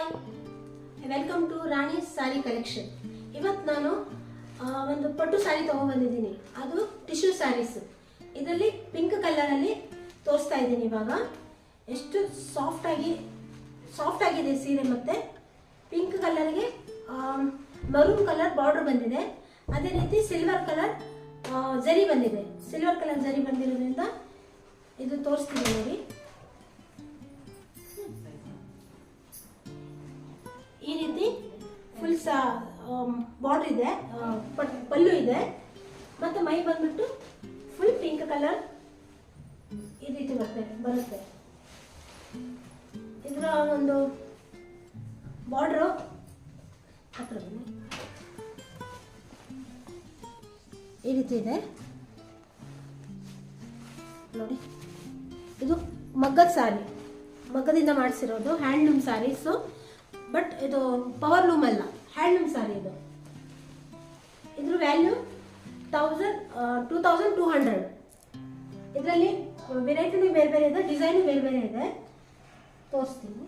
Hi, welcome to Rani sari collection. ಇವತ್ತು ನಾನು ಒಂದು ಪಟ್ಟು ಸ್ಯಾರಿ ತೊಗೊಂಡ್ಬಂದಿದ್ದೀನಿ. ಅದು ಟಿಶ್ಯೂ ಸ್ಯಾರೀಸ್. ಇದರಲ್ಲಿ ಪಿಂಕ್ ಕಲರಲ್ಲಿ ತೋರಿಸ್ತಾ ಇದ್ದೀನಿ. ಇವಾಗ ಎಷ್ಟು ಸಾಫ್ಟ್ ಆಗಿದೆ ಸೀರೆ. ಮತ್ತು ಪಿಂಕ್ ಕಲರ್ಗೆ ಮರೂನ್ ಕಲರ್ ಬಾರ್ಡರ್ ಬಂದಿದೆ. ಅದೇ ರೀತಿ ಸಿಲ್ವರ್ ಕಲರ್ ಜರಿ ಬಂದಿದೆ. ಸಿಲ್ವರ್ ಕಲರ್ ಜರಿ ಬಂದಿರೋದ್ರಿಂದ ಇದು ತೋರಿಸ್ತೀನಿ ನೋಡಿ. ಈ ರೀತಿ ಫುಲ್ ಬಾರ್ಡರ್ ಇದೆ, ಪಲ್ಲು ಇದೆ. ಮತ್ತು ಮೈ ಬಂದ್ಬಿಟ್ಟು ಫುಲ್ ಪಿಂಕ್ ಕಲರ್ ಈ ರೀತಿ ಬರುತ್ತೆ. ಇದರ ಒಂದು ಬಾರ್ಡರು ಹತ್ರ ಈ ರೀತಿ ಇದೆ ನೋಡಿ. ಇದು ಮಗ್ಗದ ಸ್ಯಾರಿ, ಮಗ್ಗದಿಂದ ಮಾಡಿಸಿರೋದು ಹ್ಯಾಂಡ್ಲೂಮ್ ಸ್ಯಾರೀಸು. ಬಟ್ ಇದು ಪವರ್ ಲೂಮ್ ಅಲ್ಲ, ಹ್ಯಾಂಡ್ಲೂಮ್ ಸ್ಯಾರಿ ಇದು. ಇದ್ರ ವ್ಯಾಲ್ಯೂ 2200. ಇದರಲ್ಲಿ ವೆರೈಟಿನೂ ಬೇರೆ ಬೇರೆ ಇದೆ, ಡಿಸೈನು ಬೇರೆ ಬೇರೆ ಇದೆ. ತೋರಿಸ್ತೀನಿ.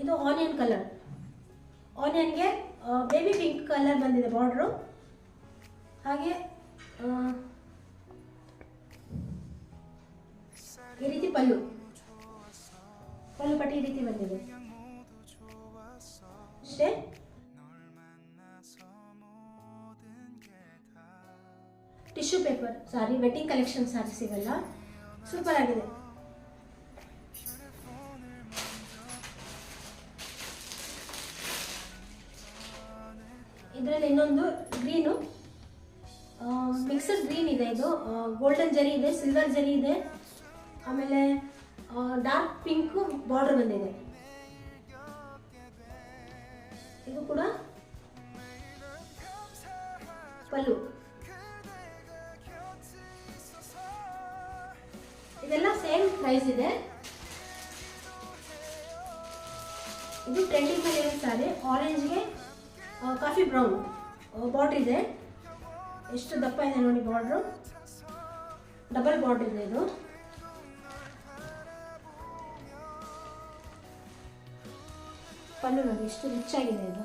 ಇದು ಆನಿಯನ್ ಕಲರ್. ಆನಿಯನ್ಗೆ ಬೇಬಿ ಪಿಂಕ್ ಕಲರ್ ಬಂದಿದೆ ಬಾರ್ಡ್ರು. ಹಾಗೆ ಈ ರೀತಿ ಪಲ್ಲು ಪಟ್ಟಿ ಈ ರೀತಿ ಬಂದಿದೆ ಅಷ್ಟೇ. Tissue paper sari, wedding collection saris ಇವೆಲ್ಲ ಸೂಪರ್ ಆಗಿದೆ. ಇದರಲ್ಲಿ ಇನ್ನೊಂದು ಗ್ರೀನು, ಮಿಕ್ಸಡ್ ಗ್ರೀನ್ ಇದೆ. ಇದು ಗೋಲ್ಡನ್ ಜರಿ ಇದೆ, ಸಿಲ್ವರ್ ಜರಿ ಇದೆ. ಆಮೇಲೆ ಡಾರ್ಕ್ ಪಿಂಕ್ ಬಾರ್ಡರ್ ಬಂದಿದೆ. ಇದು ಕೂಡ ಪಲ್ಲು. ಇದೆಲ್ಲ ಸೇಮ್ ಪ್ರೈಸ್ ಇದೆ. ಇದು ಟ್ರೆಂಡಿಂಗ್ ಮೇಲೆ ಇರೋ ಸ್ಯಾರಿ. ಆರೆಂಜ್ಗೆ ಕಾಫಿ ಬ್ರೌನ್ ಬಾರ್ಡರ್ ಇದೆ. ಎಷ್ಟು ದಪ್ಪ ಇದೆ ನೋಡಿ ಬಾರ್ಡ್ರು, ಡಬಲ್ ಬಾರ್ಡರ್ ಇದೆ. ಇದು ಪಲ್ಲು ನೋಡಿ ಎಷ್ಟು ರಿಚ್ ಆಗಿದೆ. ಇದು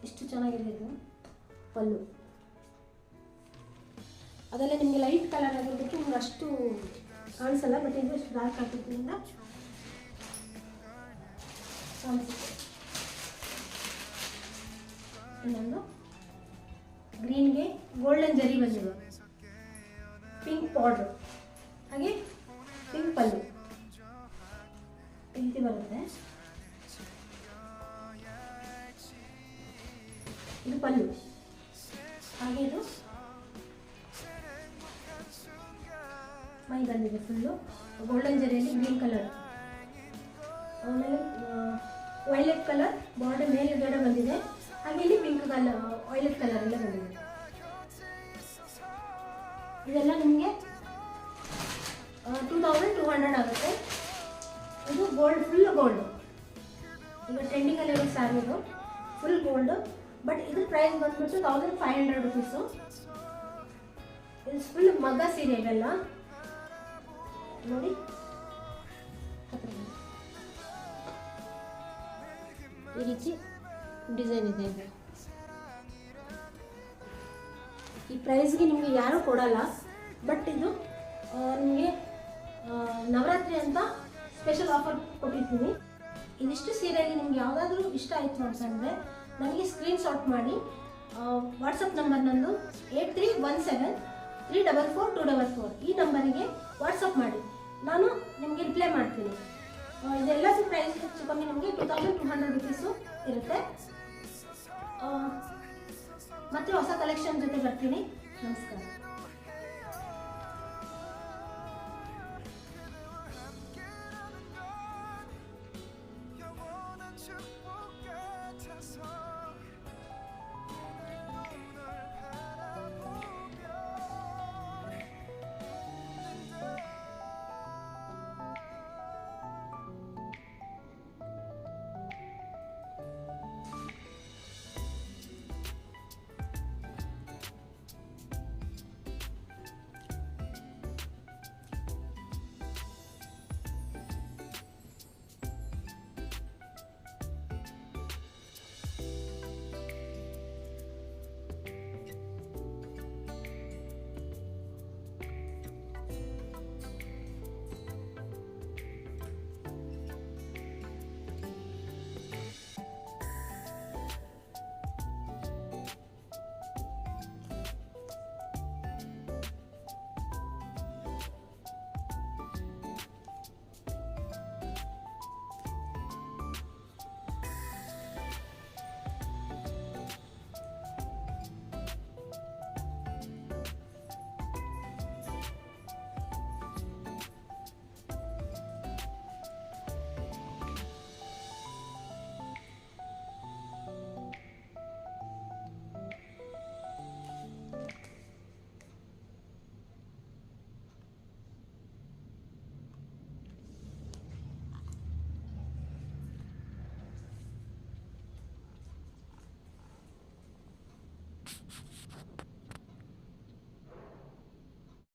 ಎಷ್ಟು ಚೆನ್ನಾಗಿದೆ. ಇದು ಪಲ್ಲು ಅದೆಲ್ಲ ನಿಮಗೆ ಲೈಟ್ ಕಲರ್ ಆಗಿರ್ಬೇಕು, ನಿಮ್ಗೆ ಅಷ್ಟು ಕಾಣಿಸಲ್ಲ. ಬಟ್ ಇದು ಎಷ್ಟು ಡಾರ್ಕ್ ಆಗಿರೋದ್ರಿಂದ ಕಾಣಿಸುತ್ತೆ. ಇನ್ನೊಂದು ಗ್ರೀನ್ಗೆ ಗೋಲ್ಡನ್ ಜರಿ ಬಂದಿದೆ, ಪಿಂಕ್ ಬಾರ್ಡರ್, ಹಾಗೆ ಪಿಂಕ್ ಪಲ್ಲು ಈ ರೀತಿ ಬರುತ್ತೆ. ಇದು ಪಲ್ಲು. ಹಾಗೆ ಇದು ಮೈ ಬಂದಿದೆ ಫುಲ್ಲು ಗೋಲ್ಡನ್ ಜರಿಯಲ್ಲಿ ಗ್ರೀನ್ ಕಲರ್. ಆಮೇಲೆ ವೈಲೆಟ್ ಕಲರ್ ಬಾರ್ಡರ್ ಮೇಲ್ಗಡೆ ಬಂದಿದೆ. ಹಾಗೆ ಇಲ್ಲಿ ಪಿಂಕ್ ಕಲರ್, ವೈಲೆಟ್ ಕಲರ್ ಎಲ್ಲ ಬಂದಿದೆ. ಇದೆಲ್ಲ ನಿಮಗೆ 2200 ಆಗುತ್ತೆ. ಇದು ಗೋಲ್ಡ್, ಫುಲ್ ಗೋಲ್ಡ್. ಈಗ ಟ್ರೆಂಡಿಂಗಲ್ಲಿ ಇರೋ ಸ್ಯಾರಿ ಇದು ಫುಲ್ ಗೋಲ್ಡ್. ಬಟ್ ಇದ್ರ ಪ್ರೈಸ್ ಬಂದ್ಬಿಟ್ಟು 1500 ರುಪೀಸು. ಇದು ಫುಲ್ ಮಗ್ಗ ಸೀರೆ ಇವೆಲ್ಲ ನೋಡಿ. ಈ ರೀತಿ ಡಿಸೈನ್ ಇದೆ. ಇದು ಈ ಪ್ರೈಸ್ಗೆ ನಿಮಗೆ ಯಾರೂ ಕೊಡಲ್ಲ. ಬಟ್ ಇದು ನಿಮಗೆ ನವರಾತ್ರಿ ಅಂತ ಸ್ಪೆಷಲ್ ಆಫರ್ ಕೊಟ್ಟಿರ್ತೀನಿ. ಇದಿಷ್ಟು ಸೀರೆಯಲ್ಲಿ ನಿಮ್ಗೆ ಯಾವುದಾದ್ರೂ ಇಷ್ಟ ಆಯಿತು ಅಂತಂದರೆ ನನಗೆ ಸ್ಕ್ರೀನ್ಶಾಟ್ ಮಾಡಿ ವಾಟ್ಸಪ್ ನಂಬರ್ ನಂದು 8317344244 ಈ ನಂಬರಿಗೆ ವಾಟ್ಸಪ್ ಮಾಡಿ, ನಾನು ನಿಮಗೆ ರಿಪ್ಲೈ ಮಾಡ್ತೀನಿ. ಇದೆಲ್ಲದೂ ಪ್ರೈಸ್ ಹೆಚ್ಚು ಕಮ್ಮಿ ನಿಮಗೆ 2200 ರುಪೀಸು ಇರುತ್ತೆ. ಮತ್ತೆ ಹೊಸ ಕಲೆಕ್ಷನ್ ಜೊತೆ ಬರ್ತೀನಿ. ನಮಸ್ಕಾರ.